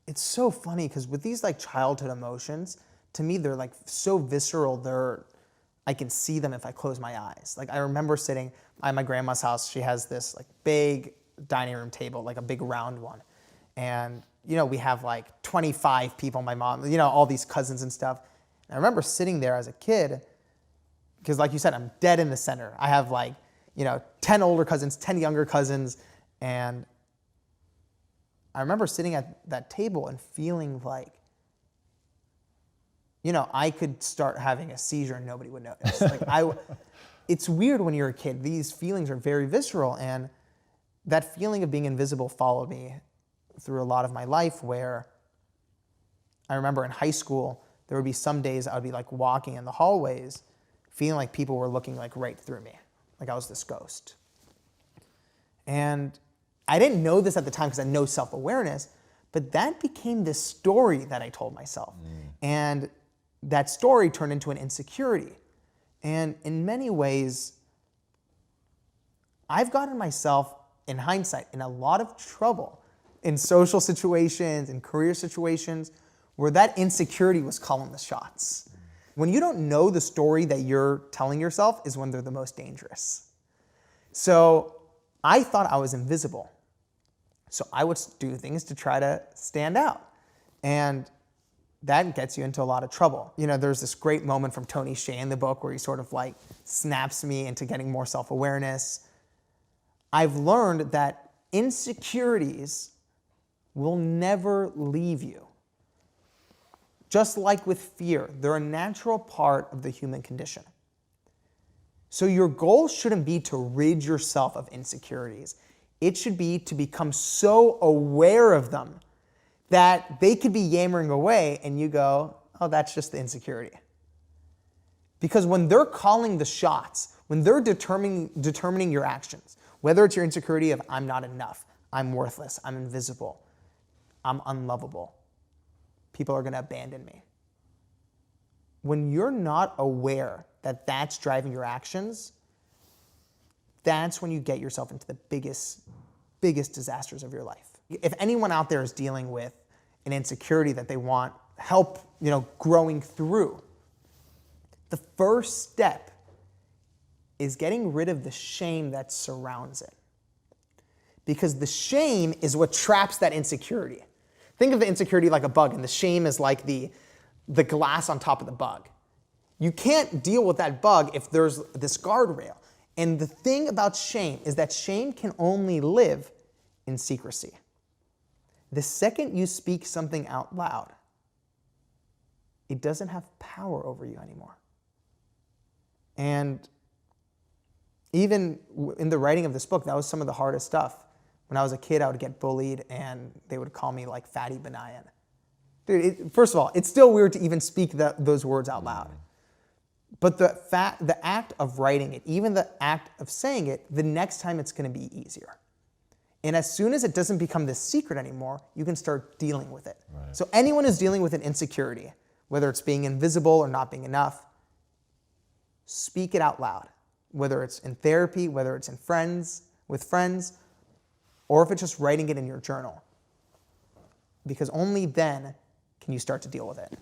it's so funny because with these like childhood emotions, to me, they're like so visceral. I can see them if I close my eyes. Like I remember sitting at my grandma's house. She has this like big dining room table, like a big round one. And, you know, we have like 25 people, my mom, you know, all these cousins and stuff. And I remember sitting there as a kid, because like you said, I'm dead in the center. I have like, you know, 10 older cousins, 10 younger cousins. And I remember sitting at that table and feeling like, you know, I could start having a seizure and nobody would notice. It's weird when you're a kid. These feelings are very visceral, and that feeling of being invisible followed me through a lot of my life, where I remember in high school, there would be some days I would be like walking in the hallways, feeling like people were looking like right through me, like I was this ghost. And I didn't know this at the time because I had no self-awareness, but that became this story that I told myself. And that story turned into an insecurity. And in many ways, I've gotten myself, in hindsight, in a lot of trouble in social situations, in career situations, where that insecurity was calling the shots. When you don't know the story that you're telling yourself is when they're the most dangerous. So I thought I was invisible. So I would do things to try to stand out. And that gets you into a lot of trouble. You know, there's this great moment from Tony Hsieh in the book where he sort of like snaps me into getting more self-awareness. I've learned that insecurities will never leave you. Just like with fear, they're a natural part of the human condition. So your goal shouldn't be to rid yourself of insecurities. It should be to become so aware of them that they could be yammering away and you go, oh, that's just the insecurity. Because when they're calling the shots, when they're determining your actions, whether it's your insecurity of I'm not enough, I'm worthless, I'm invisible, I'm unlovable, people are going to abandon me. When you're not aware that that's driving your actions, that's when you get yourself into the biggest disasters of your life. If anyone out there is dealing with an insecurity that they want help, you know, growing through, the first step is getting rid of the shame that surrounds it. Because the shame is what traps that insecurity. Think of the insecurity like a bug, and the shame is like the glass on top of the bug. You can't deal with that bug if there's this guardrail. And the thing about shame is that shame can only live in secrecy. The second you speak something out loud, it doesn't have power over you anymore. And even in the writing of this book, that was some of the hardest stuff. When I was a kid, I would get bullied and they would call me like Fatty Banayan. Dude, first of all, it's still weird to even speak those words out loud. But the act of writing it, even the act of saying it, the next time it's going to be easier. And as soon as it doesn't become this secret anymore, you can start dealing with it. Right. So anyone who's dealing with an insecurity, whether it's being invisible or not being enough, speak it out loud. Whether it's in therapy, whether it's with friends, or if it's just writing it in your journal. Because only then can you start to deal with it.